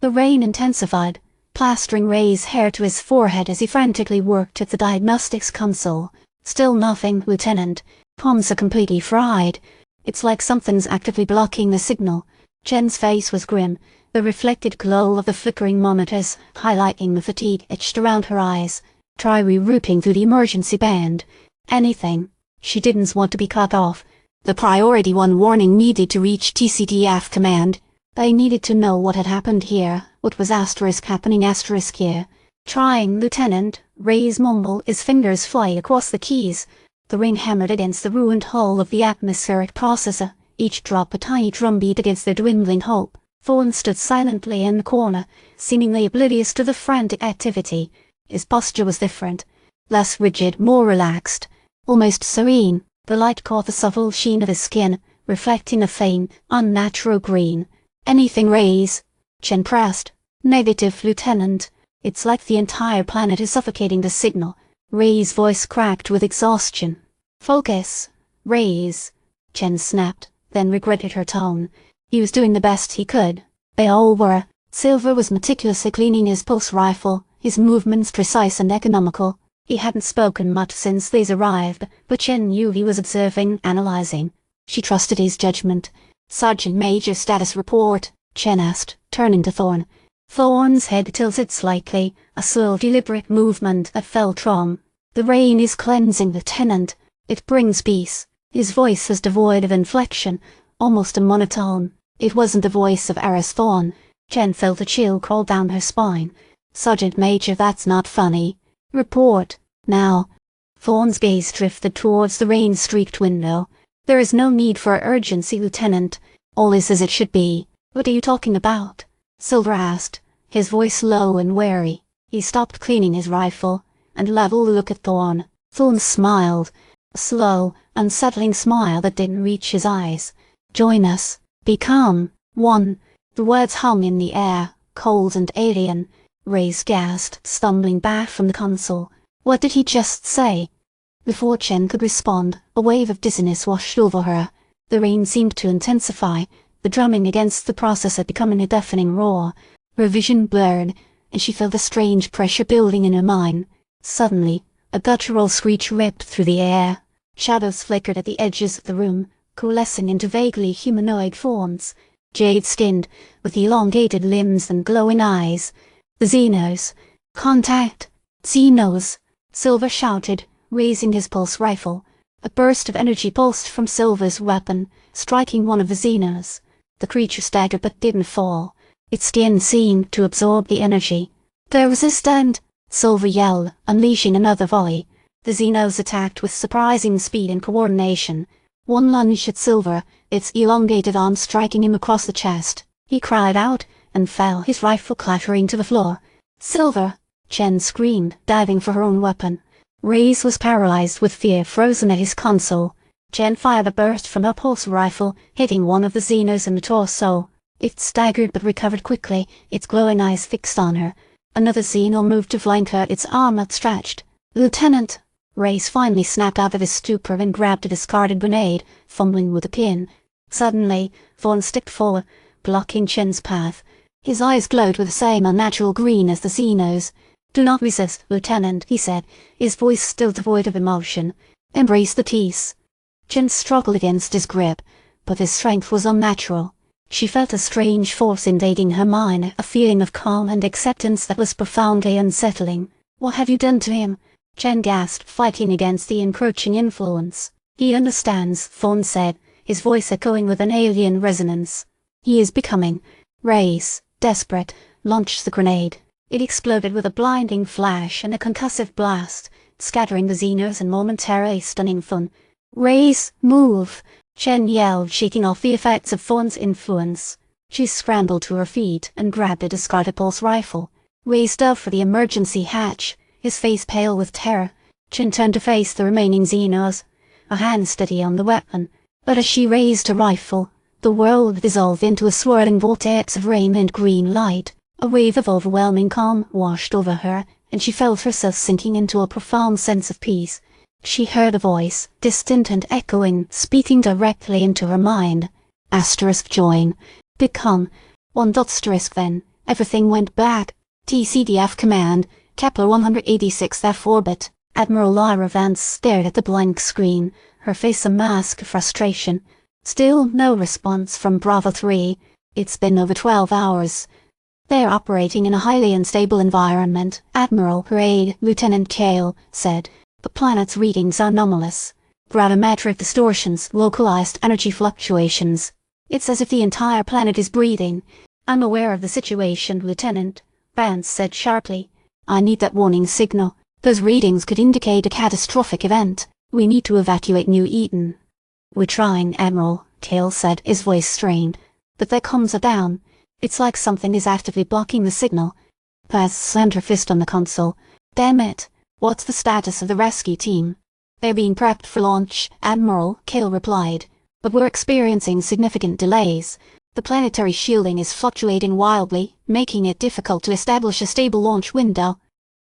The rain intensified, plastering Reyes' hair to his forehead as he frantically worked at the diagnostics console. Still nothing, Lieutenant. Comms are completely fried. It's like something's actively blocking the signal. Chen's face was grim, the reflected glow of the flickering monitors highlighting the fatigue etched around her eyes. Try rerouting through the emergency band. Anything. She didn't want to be cut off. The Priority 1 warning needed to reach TCDF Command. They needed to know what had happened here, what was happening here. Trying, Lieutenant, Reyes mumbled, his fingers fly across the keys. The rain hammered against the ruined hull of the atmospheric processor, each drop a tiny drumbeat against their dwindling hope. Thorne stood silently in the corner, seemingly oblivious to the frantic activity. His posture was different, less rigid, more relaxed, almost serene. The light caught the subtle sheen of his skin, reflecting a faint, unnatural green. Anything, Reyes? Chen pressed. Negative, Lieutenant. It's like the entire planet is suffocating the signal. Reyes' voice cracked with exhaustion. Focus. Reyes. Chen snapped, then regretted her tone. He was doing the best he could. They all were. Silver was meticulously cleaning his pulse rifle, his movements precise and economical. He hadn't spoken much since they'd arrived, but Chen knew he was observing, analyzing. She trusted his judgment. Sergeant Major status report, Chen asked, turning to Thorne. Thorne's head tilted slightly, a slow, deliberate movement that felt wrong. The rain is cleansing, Lieutenant. It brings peace. His voice was devoid of inflection, almost a monotone. It wasn't the voice of Aris Thorne. Chen felt a chill crawl down her spine. Sergeant Major, that's not funny. Report, now. Thorne's gaze drifted towards the rain-streaked window. There is no need for urgency, Lieutenant. All is as it should be. What are you talking about? Silver asked, his voice low and wary. He stopped cleaning his rifle, and leveled a look at Thorne. Thorne smiled, a slow, unsettling smile that didn't reach his eyes. Join us. Become one. The words hung in the air, cold and alien. Reyes gasped, stumbling back from the console. What did he just say? Before Chen could respond, a wave of dizziness washed over her. The rain seemed to intensify, the drumming against the processor becoming a deafening roar. Her vision blurred, and she felt a strange pressure building in her mind. Suddenly, a guttural screech ripped through the air. Shadows flickered at the edges of the room, coalescing into vaguely humanoid forms. Jade-skinned, with elongated limbs and glowing eyes. The xenos. Contact! Xenos! Silver shouted, raising his pulse rifle. A burst of energy pulsed from Silver's weapon, striking one of the xenos. The creature staggered but didn't fall. Its skin seemed to absorb the energy. They're resistant! Silver yelled, unleashing another volley. The xenos attacked with surprising speed and coordination. One lunge at Silver, its elongated arm striking him across the chest. He cried out, and fell, his rifle clattering to the floor. Silver! Chen screamed, diving for her own weapon. Reyes was paralyzed with fear, frozen at his console. Chen fired a burst from her pulse rifle, hitting one of the xenos in the torso. It staggered but recovered quickly, its glowing eyes fixed on her. Another xeno moved to flank her, its arm outstretched. Lieutenant! Reyes finally snapped out of his stupor and grabbed a discarded grenade, fumbling with the pin. Suddenly, Thorne stepped forward, blocking Chen's path. His eyes glowed with the same unnatural green as the xenos. Do not resist, Lieutenant, he said, his voice still devoid of emotion. Embrace the peace. Chen struggled against his grip, but his strength was unnatural. She felt a strange force invading her mind, a feeling of calm and acceptance that was profoundly unsettling. What have you done to him? Chen gasped, fighting against the encroaching influence. He understands, Thorne said, his voice echoing with an alien resonance. He is becoming. Reyes, desperate, launched the grenade. It exploded with a blinding flash and a concussive blast, scattering the xenos and momentarily stunning Thorne. Reyes, move! Chen yelled, shaking off the effects of Thorne's influence. She scrambled to her feet and grabbed a discarded pulse rifle. Reyes dove for the emergency hatch, his face pale with terror. Chen turned to face the remaining xenos, a hand steady on the weapon. But as she raised her rifle, the world dissolved into a swirling vortex of rain and green light. A wave of overwhelming calm washed over her, and she felt herself sinking into a profound sense of peace. She heard a voice, distant and echoing, speaking directly into her mind. Asterisk join. Become. One asterisk then. Everything went back. TCDF Command, Kepler 186F orbit. Admiral Vance stared at the blank screen, her face a mask of frustration. Still no response from Bravo 3. It's been over 12 hours. They're operating in a highly unstable environment, Admiral Lieutenant Kale said. The planet's readings are anomalous. Gravimetric distortions, localized energy fluctuations. It's as if the entire planet is breathing. I'm aware of the situation, Lieutenant, Vance said sharply. I need that warning signal. Those readings could indicate a catastrophic event. We need to evacuate New Eden. We're trying, Admiral, Kale said, his voice strained. But their comms are down. It's like something is actively blocking the signal. Vance slammed her fist on the console. Damn it. What's the status of the rescue team? They're being prepped for launch, Admiral, Kale replied. But we're experiencing significant delays. The planetary shielding is fluctuating wildly, making it difficult to establish a stable launch window.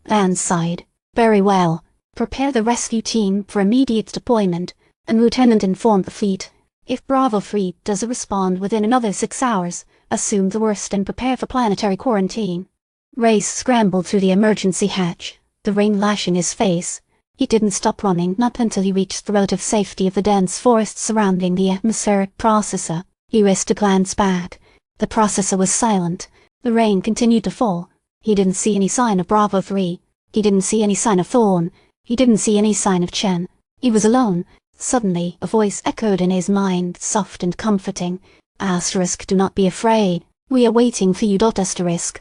Vance sighed. Very well. Prepare the rescue team for immediate deployment, and Lieutenant informed the fleet. If Bravo 3 doesn't respond within another 6 hours, assume the worst and prepare for planetary quarantine. Reyes scrambled through the emergency hatch, the rain lashing his face. He didn't stop running, not until he reached the relative safety of the dense forest surrounding the atmospheric processor. He risked a glance back. The processor was silent. The rain continued to fall. He didn't see any sign of Bravo 3. He didn't see any sign of Thorne. He didn't see any sign of Chen. He was alone. Suddenly, a voice echoed in his mind, soft and comforting. Asterisk, do not be afraid. We are waiting for you. Asterisk.